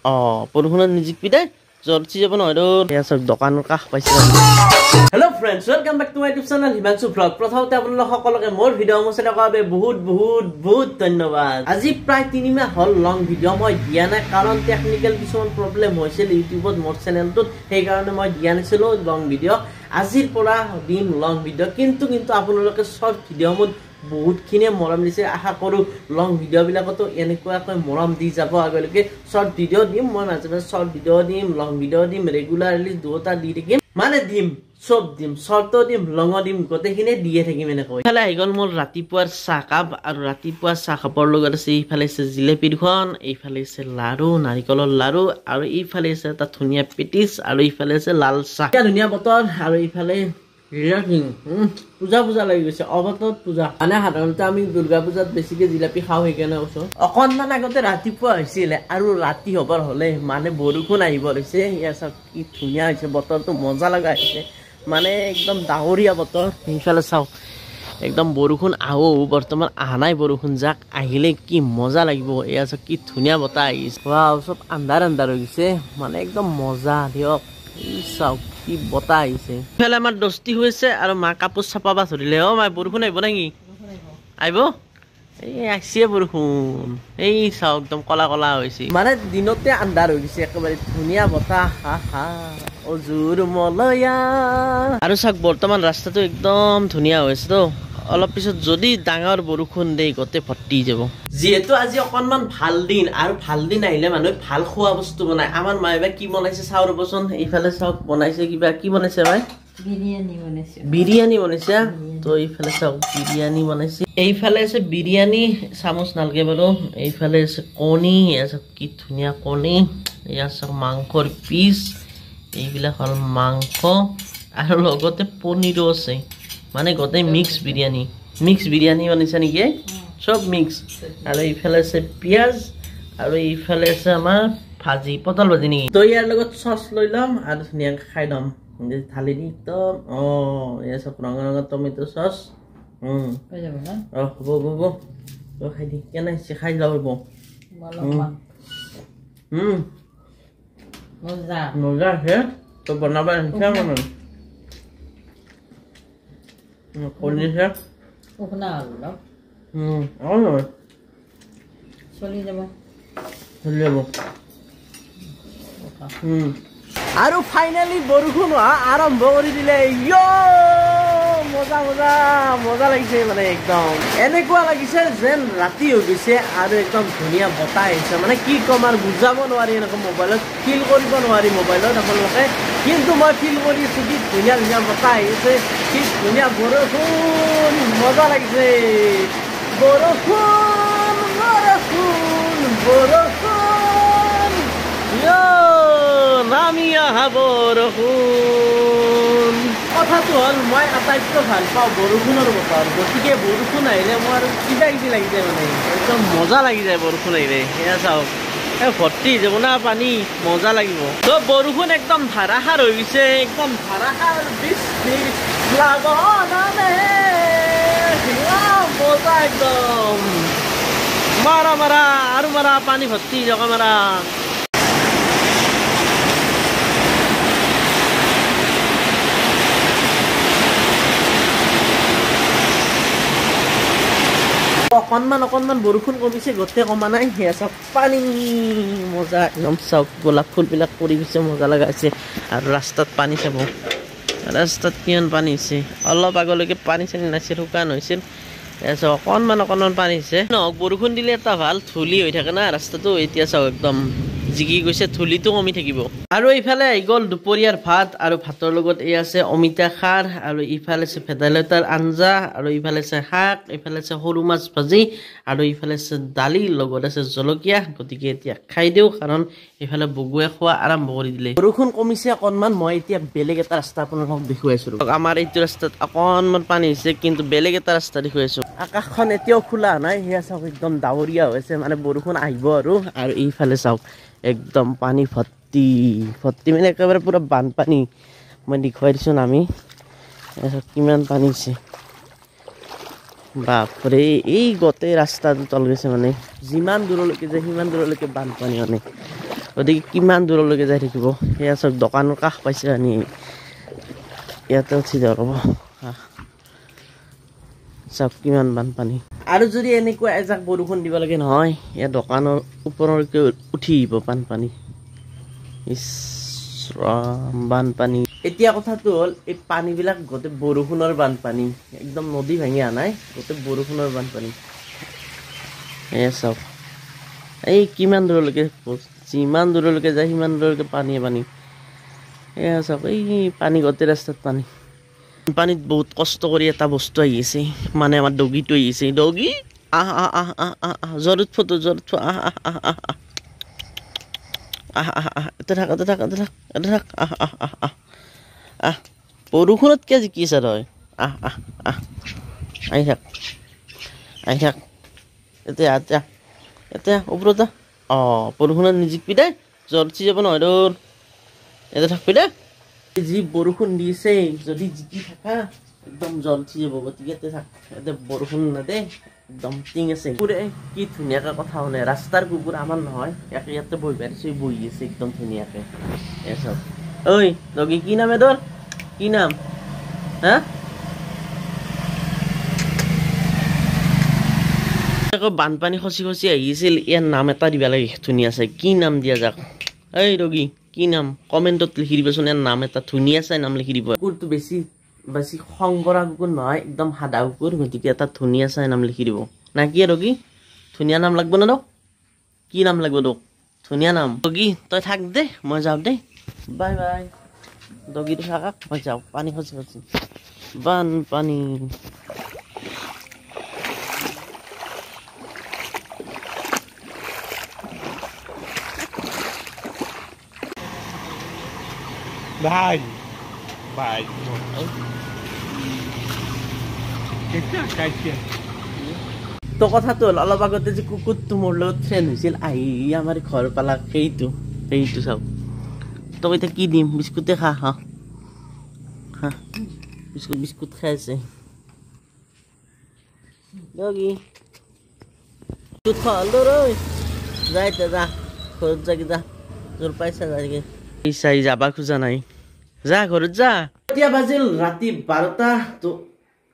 বৰষুণত নিজিকবি দে জলচি যাব নহয় দোকানৰ কাষ পাইছে hello' friends welcome back to my YouTube channel Himanshu blog প্ৰথমতে আপোনালোক সকলোকে মোৰ ভিডিঅ' মোৰ চাই থকাৰ বাবে বহুত ধন্যবাদ আজি প্ৰায় 3 মাহ হ'ল লং ভিডিঅ' মই দিয়া নাই কাৰণ টেকনিকেল কিছুমান প্ৰব্লেম হৈছিল ইউটিউবত মোৰ চেনেলটোত সেইকাৰণে মই দিয়া নাছিলো লং ভিডিঅ' আজিৰ পৰা দিম লং ভিডিঅ' কিন্তু আপোনালোকে শৰ্ট ভিডিঅ' মোৰ বহুতখিনিয়ে মৰম দিছে আশা কৰো লং ভিডিঅ' বিলাকতো এনেকুৱাকৈ মৰম দি যাব আগলৈকে শৰ্ট ভিডিঅ' দিম মই মাজে মাজে শৰ্ট ভিডিঅ' দিম লং ভিডিঅ' দিম ৰেগুলাৰলি দুটা দি থাকিম মানে দিম সব দিম শৰ্টও দিম লঙো দিম গোটেইখিনি দিয়ে থাকিম এনেকৈ ইফালে আহি গ'ল মোৰ ৰাতিপুৱাৰ চাহ কাপ আৰু ৰাতিপুৱা চাহ কাপৰ লগত আছে ইফালে আছে জিলেপি দুখন এইফালে আছে লাৰু নাৰিকলৰ লাৰু আৰু ইফালে আছে এটা ধুনীয়া পেটিছ আৰু ইফালে আছে লাল চাহ ধুনীয়া বতৰ আৰু ইফালে পূজা লাগি গৈছে অবতত পূজা মানে সাধাৰণতে আমি দুৰ্গা পূজাত বেছিকে জিলাপি খাওঁ সেইকাৰণে কৈছো অকণমান আগতে ৰাতিপুৱা হৈছিলে আৰু ৰাতি হবৰ হলে মানে বৰষুণ আহিব লৈছে ইয়াৰ চাওক কি ধুনীয়া হৈছে বতৰটো মজা লগা হৈছে মানে একদম ডাৱৰীয়া বতৰ সেইফালে চাওক একদম বৰষুণ আহো বৰ্তমান অহা নাই বৰষুণ যাক আহিলে কি মজা লাগিব এয়া চাওক কি ধুনীয়া বতাহ আহিছে চব আন্ধাৰ হৈ গৈছে মানে একদম মজা দিয়ক চাওক কি বতাহ আহিছে ইফালে আমাৰ দস্তি হৈছে আৰু মা কাপোৰ চাপাবা ধৰিলে মা বৰষুণ আহিব নেকি আহিব এই আহিছে বৰষুণ এই চাওক একদম কলা হৈছে মানে দিনতে আন্ধাৰ হৈ গৈছে একেবাৰে ধুনীয়া বতাহ অজুৰ মলয়া আৰু চাওক বৰ্তমান ৰাস্তাটো একদম ধুনীয়া হৈছে তো অলপ পিছত যদি ডাঙৰ বৰষুণ দেই গোটেই ভৰ্তি যাব যিহেতু আজি অকণমান ভাল দিন আৰু ভাল দিন আহিলে মানুহে ভাল খোৱা বস্তু বনায় আমাৰ মায়ে বা কি বনাইছে চাওঁ ৰ'বচোন এইফালে চাওক বনাইছে কিবা কি বনাইছে ভাই বিৰিয়ানী বনাইছে তো এইফালে চাওক বিৰিয়ানী বনাইছে এইফালে আছে বিৰিয়ানী চামুচ নালগে বাৰু এইফালে আছে কণী চাওক কি ধুনীয়া কণী এয়া চাওক মাংসৰ পিচ এইবিলাক হ'ল মাংস আৰু লগতে পনীৰো আছে মানে গোটেই মিক্স বিৰিয়ানী বনাইছে নেকি সব মিক্স আৰু এইফালে আছে পিঁয়াজ আৰু এইফালে আছে আমাৰ ভাজি পটল ভাজি নেকি তো ইয়াৰ লগত চচ লৈ ল'ম আৰু ধুনীয়াকৈ খাই ল'ম ঢালি দি একদম এয়া চব ৰঙা টমেটো চচ হ'ব খাই দি কেনে খাই যাব মজা আছে তো বনাবা কণীছে চলি যাব আৰু ফাইনেলি বৰষুণ আৰম্ভ কৰি দিলে মজা লাগিছে মানে একদম এনেকুৱা লাগিছে যেন ৰাতি হৈ গৈছে আৰু একদম ধুনীয়া বতাহ আহিছে মানে কি ক'ম আৰু বুজাব নোৱাৰি এনেকুৱা মোবাইলত ফিল কৰিব নোৱাৰি মোবাইলত আপোনালোকে কিন্তু মই ফিল কৰি আছো কি ধুনীয়া বতাহ আহিছে কি ধুনীয়া বৰষুণ মজা লাগিছে নামি অহা বৰষুণ কথাটো হ'ল মই আটাইতকৈ ভাল পাওঁ বৰষুণৰ বতৰ গতিকে বৰষুণ আহিলে মোৰ আৰু কিবা লাগি যায় মানে একদম মজা লাগি যায় বৰষুণ আহিলে সেয়া চাওক ভৰ্তি যাব না পানী মজা লাগিব তো বৰষুণ একদম ধাৰাসাৰ হৈ গৈছে একদম ধাৰাসাৰ মজা একদম মাৰা আৰু পানী ভৰ্তি জগা মাৰা অকণমান বৰষুণ কমিছে গোটেই কমা নাই সেয়া চাওক পানী মজা একদম চাওক গোলাপ ফুলবিলাক পৰি গৈছে মজা লগা হৈছে আৰু ৰাস্তাত পানী চাব ৰাস্তাত কিমান পানী হৈছে অলপ আগলৈকে পানী চানী নাছিল শুকান হৈছিল এয়া চাওক অকণমান পানী হৈছে নহওক বৰষুণ দিলে এটা ভাল ধূলি হৈ থাকে না ৰাস্তাটো এতিয়া চাওক একদম জিকি গৈছে ধূলিটো কমি থাকিব আৰু এইফালে আহি গ'ল দুপৰীয়াৰ ভাত আৰু ভাতৰ লগত এই আছে অমিতা খাৰ আৰু ইফালে আছে ভেদাইলতাৰ আঞ্জা আৰু ইফালে আছে শাক ইফালে আছে সৰু মাছ ভাজি আৰু ইফালে আছে দালি লগত আছে জলকীয়া গতিকে এতিয়া খাই দিওঁ কাৰণ এইফালে বগুৱে খোৱা আৰম্ভ কৰি দিলে বৰষুণ কমিছে অকণমান মই এতিয়া বেলেগ এটা ৰাস্তা আপোনালোকক দেখুৱাইছো আমাৰ এইটো ৰাস্তাত অকণমান পানী হৈছে কিন্তু বেলেগ এটা ৰাস্তা দেখুৱাইছো আকাশখন এতিয়াও খোলা নাই সেয়া চাওক একদম ডাৱৰীয়া হৈছে মানে বৰষুণ আহিব আৰু এইফালে চাওক একদম পানী ভৰ্তি মানে একেবাৰে পুৰা বানপানী মই দেখুৱাই দিছোঁ আমি কিমান পানী হৈছে বাপৰে এই গোটেই ৰাস্তাটো তল গৈছে মানে যিমান দূৰলৈকে যায় সিমান দূৰলৈকে বানপানী মানে গতিকে কিমান দূৰলৈকে যাই থাকিব সেয়া চব দোকানৰ কাষ পাইছে আনি ইয়াতে উঠি যাব ৰ'ব চব কিমান বানপানী আৰু যদি এনেকুৱা এজাক বৰষুণ দিব লাগে নহয় ইয়াৰ দোকানৰ ওপৰলৈকে উঠি আহিব বানপানী ইছ ৰাম বানপানী এতিয়া কথাটো হ'ল এই পানীবিলাক গোটেই বৰষুণৰ বানপানী একদম নদী ভাঙি অহা নাই গোটেই বৰষুণৰ বানপানী এয়া চাওক এই কিমান দূৰলৈকে যিমান দূৰলৈকে যায় সিমান দূৰলৈকে পানীয়ে পানী এয়া চাওক এই পানী গোটেই ৰাস্তাত পানী পানীত বহুত কষ্ট কৰি এটা বস্তু আহি আছে মানে আমাৰ ডগীটো আহিছে ডগী আহ আহ আহ আহ আহ আহ জৰুত ফটো জৰুত আহ আহ আহ আহ আহ আহ আহ এটা থাক এটা থাক এটা থাক এটা থাক আহ আহ আহ আহ আহ বৰষুণতকৈ জিকিছা তই আহ আহ আহ আহি থাক এতিয়া এতিয়া এতিয়া ওপৰত অঁ বৰষুণত নিজিকবি দে জ্বৰ উঠি যাব নহয় তোৰ এতিয়া থাকবি দে যি বৰষুণ দিছে যদি জিকি থাকা একদম জ্বৰ উঠি যাব গতিকে ইয়াতে থাক ইয়াতে বৰষুণ নাদে একদম টিং আছে কুকুৰে কি ধুনীয়াকৈ কথা শুনে ৰাস্তাৰ কুকুৰ আমাৰ নহয় ইয়াকে ইয়াতে বহি পাৰিছে বহি আছে একদম ধুনীয়াকৈ এয়া চাওক ঐ ডগী কি নামে তোৰ কি নাম হা বানপানী খচি খচি আহিছিল ইয়াৰ নাম এটা দিবা লাগে ধুনীয়া চাই কি নাম দিয়া যাক এই ডগী কি নাম কমেণ্টত লিখি দিবচোন ইয়াৰ নাম এটা ধুনীয়া চাই নাম লিখি দিব কুকুৰটো বেছি বেছি খং কৰা কুকুৰ নহয় একদম সাদা কুকুৰ গতিকে এটা ধুনীয়া চাই নাম লিখি দিব না কি ডগী ধুনীয়া নাম লাগব না তোক কি নাম লাগব তোক ধুনীয়া নাম ডগী তই থাক দে মই যাওঁ দেই বাই বাই ডগীটো থাকাক মই যাওঁ পানী খচি খচি বানপানী Vai, vai. তো কথাটো হ'ল অলপ আগতে যে কুকুৰটো মোৰ লগত ফ্ৰেণ্ড হৈছিল আহি আমাৰ ঘৰ পালাক সেইটো চাওক তোক এতিয়া কি দিম বিস্কুটে খা হা হা বিস্কুট খাই আছে ডগী বিস্কুট খোৱা হ'ল তোৰ ঐ যা এতিয়া যা ঘৰত যাগে যা তোৰ পাইছা যাগে চাই যাবা খোজা নাই যা ঘৰত যা এতিয়া বাজিল ৰাতি 12টা তো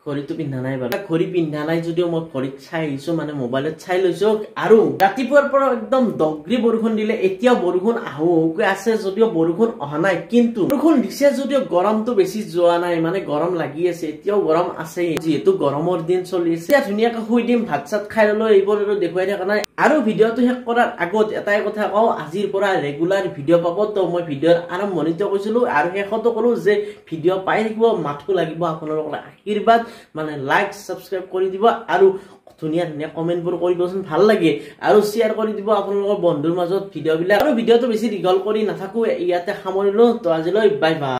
ঘড়ীটো পিন্ধা নাই বাৰু ঘড়ী পিন্ধা নাই যদিও মই ঘড়ীত চাই আহিছো মানে মোবাইলত চাই লৈছো আৰু ৰাতিপুৱাৰ পৰা একদম ডগৰি বৰষুণ দিলে এতিয়াও বৰষুণ আহোকৈ আছে যদিও বৰষুণ অহা নাই কিন্তু বৰষুণ দিছে যদিও গৰমটো বেছি যোৱা নাই মানে গৰম লাগি আছে এতিয়াও গৰম আছে যিহেতু গৰমৰ দিন চলি আছে এতিয়া ধুনীয়াকৈ শুই দিম ভাত চাত খাই ললো এইবোৰ আৰু দেখুৱাই থকা নাই আৰু ভিডিঅ'টো শেষ কৰাৰ আগত এটাই কথা কওঁ আজিৰ পৰা ৰেগুলাৰ ভিডিঅ' পাব তো মই ভিডিঅ'ৰ আৰম্ভণিতে কৈছিলো আৰু শেষতো ক'লো যে ভিডিঅ' পাই থাকিব মাথো লাগিব আপোনালোকৰ আশীৰ্বাদ মানে লাইক সাবস্ক্ৰাইব কৰি দিব আৰু ধুনীয়া ধুনীয়া কমেণ্টবোৰ কৰিবচোন ভাল লাগে আৰু শ্বেয়াৰ কৰি দিব আপোনালোকৰ বন্ধুৰ মাজত ভিডিঅ'বিলাক আৰু ভিডিঅ'টো বেছি দীঘল কৰি নাথাকো ইয়াতে সামৰিলো তো আজিলৈ বাই বাই